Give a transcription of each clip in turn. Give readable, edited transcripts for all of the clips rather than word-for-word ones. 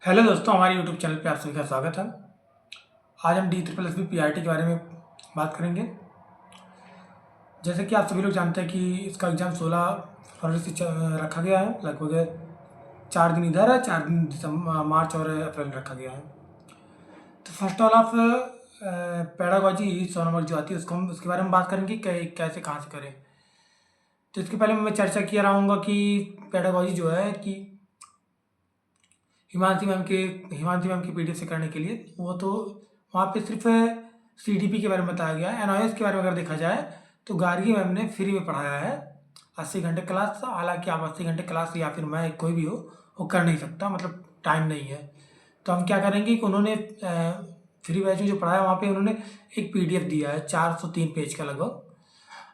Hello दोस्तों, हमारे YouTube channel पे आप सभी का स्वागत है। आज हम DSSB PRT के बारे में बात करेंगे। जैसे कि आप सभी लोग जानते हैं कि इसका एग्ज़ाम 16 फरवरी से रखा गया है। लगभग 4 दिन इधर है, 4 दिन मार्च और अप्रैल रखा गया है। तो first all of pedagogy 100 number जो आती है उसके बारे में बात करेंगे कैसे कहाँ से करें। तो इसके पहले मैं चर्चा किया रहूँगा कि पेडागॉजी जो है कि हिमांशी मैम की PDF से करने के लिए वो तो वहाँ पे सिर्फ CDP के बारे में बताया गया है। NIS के बारे में अगर देखा जाए तो गार्गी मैम ने फ्री में पढ़ाया है 80 घंटे क्लास। हालांकि आप 80 घंटे क्लास या फिर मैं कोई भी हो वो कर नहीं सकता, मतलब टाइम नहीं है। तो हम क्या करेंगे कि उन्होंने फ्री बैच में जो पढ़ाया वहाँ पे उन्होंने एक PDF दिया है 403 पेज का लगभग।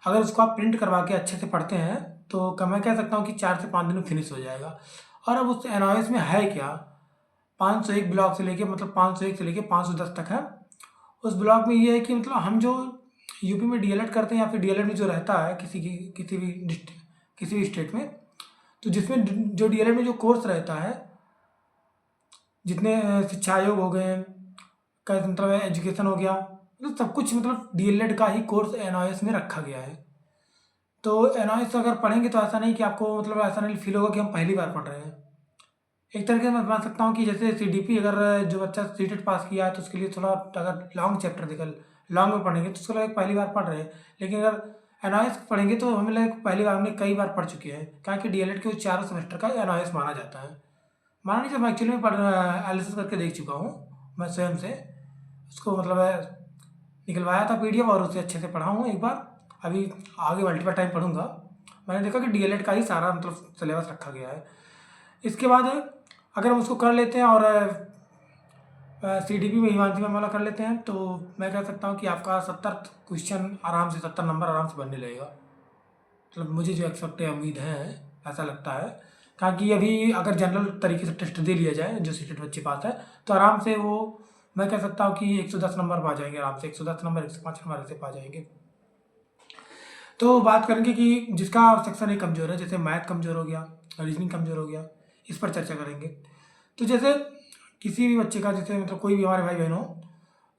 अगर उसको आप प्रिंट करवा के अच्छे से पढ़ते हैं तो मैं कह सकता हूँ कि 4 से 5 दिन में फिनिश हो जाएगा। और अब उस NIS में है क्या, 501 ब्लॉक से लेके मतलब 501 से लेके 510 तक है। उस ब्लॉक में ये है कि मतलब हम जो यूपी में DLED करते हैं या फिर DLED में जो रहता है किसी भी स्टेट में, तो जिसमें जो DLED में जो कोर्स रहता है, जितने शिक्षा आयोग हो गए, का मतलब एजुकेशन हो गया, मतलब सब कुछ मतलब DLED का ही कोर्स NIS में रखा गया है। तो NIS अगर पढ़ेंगे तो ऐसा नहीं कि आपको मतलब ऐसा नहीं फील होगा कि हम पहली बार पढ़ रहे हैं। एक तरीके से मैं मान सकता हूँ कि जैसे CDP अगर जो बच्चा सीटेट पास किया है तो उसके लिए थोड़ा अगर लॉन्ग चैप्टर देखा लॉन्ग में पढ़ेंगे तो उसको लगेगा पहली बार पढ़ रहे हैं। लेकिन अगर NIS पढ़ेंगे तो हमें लगेगा पहली बार हमने कई बार पढ़ चुके हैं, क्या कि DLED के वो चारों सेमेस्टर का NIS माना जाता है। माना नहीं, जब मैं एक्चुअली में एनालिसिस करके देख चुका हूँ मैं स्वयं से। उसको मतलब निकलवाया था PDF और उसे अच्छे से पढ़ा हूँ एक बार। अभी आगे मल्टीपल टाइम पढ़ूंगा। मैंने देखा कि DLED का ही सारा मतलब सिलेबस रखा गया है। इसके बाद अगर हम उसको कर लेते हैं और CDP में हिमांशु मैम वाला कर लेते हैं तो मैं कह सकता हूँ कि आपका 70 क्वेश्चन आराम से 70 नंबर आराम से बनने लगेगा। मतलब मुझे जो एक्सपेक्ट है, उम्मीद है, ऐसा लगता है। क्योंकि अभी अगर जनरल तरीके से टेस्ट दे लिया जाए जो सीटेट बच्चे पास है तो आराम से वो मैं कह सकता हूँ कि 110 नंबर पा जाएंगे आराम से। 110 नंबर 105 नंबर ऐसे पा जाएंगे। तो बात करेंगे कि जिसका सेक्शन ए कमज़ोर है, जैसे मैथ कमज़ोर हो गया, रीजनिंग कमज़ोर हो गया, इस पर चर्चा करेंगे। तो जैसे किसी भी बच्चे का, जैसे मतलब कोई भी हमारे भाई बहन हो,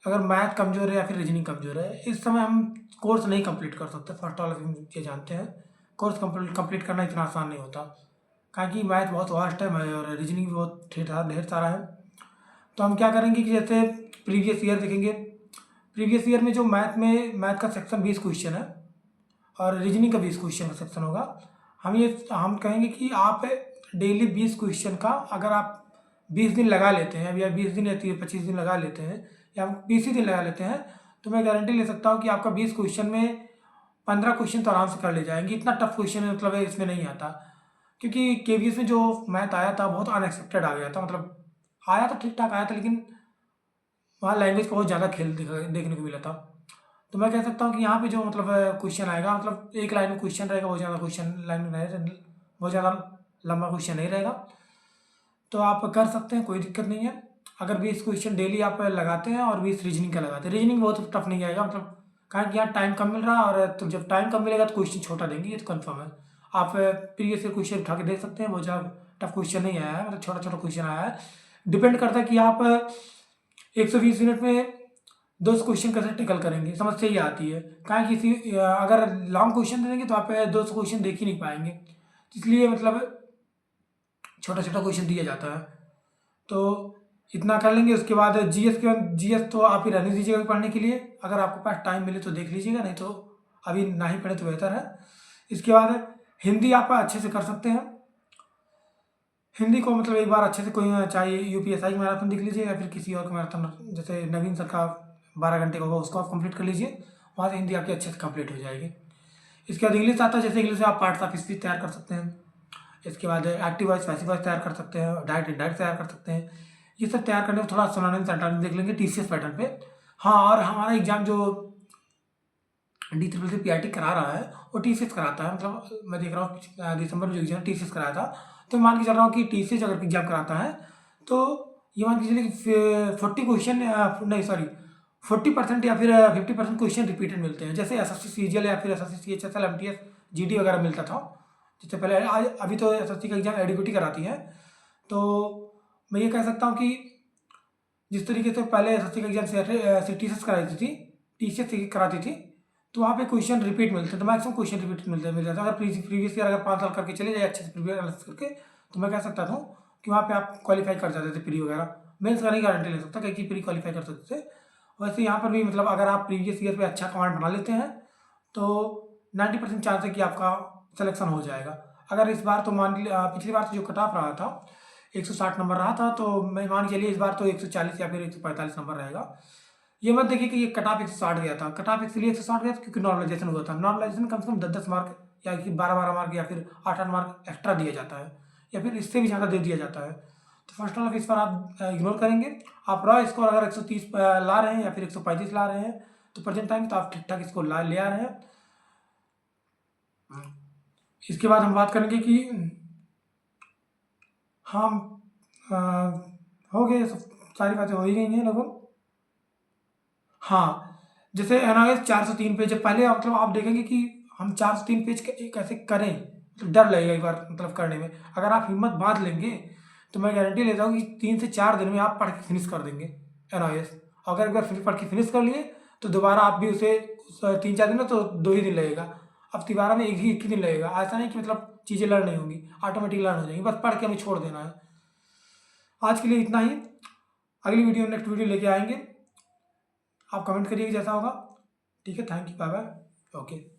अगर मैथ कमज़ोर है या फिर रीजनिंग कमज़ोर है, इस समय हम कोर्स नहीं कंप्लीट कर सकते। फर्स्ट ऑल हम ये जानते हैं कोर्स कंप्लीट करना इतना आसान नहीं होता, क्योंकि मैथ बहुत वास्ट है और रीजनिंग भी बहुत ढेर सारा है। तो हम क्या करेंगे कि जैसे प्रीवियस ईयर देखेंगे। प्रीवियस ईयर में जो मैथ का सेक्शन 20 क्वेश्चन है और रीजनिंग का 20 क्वेश्चन का सेक्शन होगा। हम कहेंगे कि आप डेली 20 क्वेश्चन का अगर आप 20 दिन लगा लेते हैं या 20 दिन या 25 दिन लगा लेते हैं या 20 ही दिन लगा लेते हैं, तो मैं गारंटी ले सकता हूँ कि आपका 20 क्वेश्चन में 15 क्वेश्चन तो आराम से कर ले जाएंगे। इतना टफ क्वेश्चन मतलब है इसमें नहीं आता, क्योंकि KVS में जो मैथ आया था बहुत अनएक्सपेक्टेड आ गया था। मतलब आया तो ठीक ठाक आया था, लेकिन वहाँ लैंग्वेज का बहुत ज़्यादा खेल देखने को मिला था। तो मैं कह सकता हूँ कि यहाँ पे जो मतलब क्वेश्चन आएगा, मतलब एक लाइन में क्वेश्चन रहेगा, बहुत ज़्यादा क्वेश्चन लाइन में रहेगा, बहुत ज़्यादा लंबा क्वेश्चन नहीं रहेगा। तो आप कर सकते हैं, कोई दिक्कत नहीं है। अगर 20 क्वेश्चन डेली आप लगाते हैं और 20 रीजनिंग का लगाते हैं, रीजनिंग बहुत टफ नहीं आएगा। मतलब कारण कि यहाँ टाइम कम मिल रहा है, और तो जब टाइम कम मिलेगा तो क्वेश्चन छोटा देंगे, ये तो कन्फर्म है। आप प्रीवियस ईयर क्वेश्चन उठा के देख सकते हैं, बहुत ज़्यादा टफ क्वेश्चन नहीं आया है, मतलब छोटा छोटा क्वेश्चन आया है। डिपेंड करता है कि आप 120 मिनट में 200 क्वेश्चन कैसे टिकल करेंगे, समस्या ये आती है। कहाँ किसी अगर लॉन्ग क्वेश्चन दे देंगे तो आप 200 क्वेश्चन देख ही नहीं पाएंगे, इसलिए मतलब छोटा छोटा क्वेश्चन दिया जाता है। तो इतना कर लेंगे। उसके बाद GS तो आप ही रहने दीजिएगा पढ़ने के लिए। अगर आपके पास टाइम मिले तो देख लीजिएगा, नहीं तो अभी ना ही पढ़े तो बेहतर है। इसके बाद हिंदी आप अच्छे से कर सकते हैं। हिंदी को मतलब एक बार अच्छे से कोई चाहे UPSI की मैराथन देख लीजिए या फिर किसी और का मैराथन, जैसे नवीन सर का 12 घंटे का होगा, उसको आप कंप्लीट कर लीजिए। वहाँ से हिंदी आपकी अच्छे से कंप्लीट हो जाएगी। इसके बाद इंग्लिश आता है, जैसे इंग्लिश से आप पार्ट्स ऑफ स्पीच तैयार कर सकते हैं। इसके बाद एक्टिव वॉइस पैसिव वॉइस तैयार कर सकते हैं, डायरेक्ट इनडायरेक्ट तैयार कर सकते हैं। ये सब तैयार करने में थोड़ा सिनोनिम्स एंटोनिम्स देख लेंगे TCS पैटर्न पे। हाँ, और हमारा एग्जाम जो DSSB PRT करा रहा है वो TCS कराता है। मतलब मैं देख रहा हूँ दिसंबर में जो एग्जाम TCS कराया था, तो मान के चल रहा हूँ कि TCS अगर एग्जाम कराता है तो ये मान के चलिए कि 40 क्वेश्चन, नहीं सॉरी 40% या फिर 50% क्वेश्चन रिपीटेड मिलते हैं। जैसे SSC CGL या फिर SSC CHSL MTS GD वगैरह मिलता था जिससे पहले। आज अभी तो SSC का एग्जाम एडीबीटी कराती है। तो मैं ये कह सकता हूँ कि जिस तरीके से पहले एसएससी का एग्जाम से टीसीएस कराती थी, टीसीएस कराती थी, तो वहाँ पे क्वेश्चन रिपीट मिलते हैं, तो मैक्सिमम क्वेश्चन रिपीट मिल जाता है। अगर प्रीवियस ईयर अगर 5 साल करके चले जाए अच्छे से प्रीवियस एनालिसिस करके, तो मैं कह सकता था कि वहाँ पे आप क्वालिफाई कर जाते थे प्री वगैरह। मेंस का नहीं गारंटी ले सकता कि प्री क्वालिफाई कर सकते थे। वैसे यहाँ पर भी मतलब अगर आप प्रीवियस ईयर पे अच्छा कमांड बना लेते हैं तो 90% चांस है कि आपका सिलेक्शन हो जाएगा। अगर इस बार तो पिछली बार तो जो कट ऑफ रहा था 160 नंबर रहा था, तो मैं मान के चलिए इस बार तो 140 या फिर 145 नंबर रहेगा। ये मत देखिए कि ये कट ऑफ 160 गया था, कट ऑफ इसलिए 160 गया था क्योंकि नॉर्मलाइजेशन हुआ था। नॉर्मलाइजेशन कम से कम 10-10 मार्क या कि 12-12 मार्क या फिर 8-8 मार्क एक्स्ट्रा दिया जाता है, या फिर इससे भी ज़्यादा दे दिया जाता है। तो फर्स्ट ऑफ इस पर आप इग्नोर करेंगे। आप रॉ स्कोर अगर 130 ला रहे हैं या फिर 135 ला रहे हैं तो प्रेजेंट टाइम तो आप ठीक ठाक स्कोर ले आ रहे हैं। इसके बाद हम बात करेंगे कि हम हो गए, सब सारी बातें हो ही गई हैं लगभग। हाँ, जैसे एनालिस 403 पेज है, पहले मतलब आप देखेंगे कि हम 403 पेज कैसे करें, तो डर लगेगा एक बार मतलब करने में। अगर आप हिम्मत बांध लेंगे तो मैं गारंटी लेता हूँ कि 3 से 4 दिन में आप पढ़ के फिनिश कर देंगे एनालिस। अगर एक बार पढ़ के फिनिश कर लिए तो दोबारा आप भी उसे 3-4 दिन में तो 2 ही दिन लगेगा, अब दोबारा में एक ही दिन लगेगा। ऐसा नहीं कि मतलब चीज़ें लर्न नहीं होंगी, ऑटोमेटिक लर्न हो जाएंगी, बस पढ़ के हमें छोड़ देना है। आज के लिए इतना ही, अगली वीडियो नेक्स्ट वीडियो लेके आएंगे। आप कमेंट करिए जैसा होगा। ठीक है, thank you, bye bye, okay.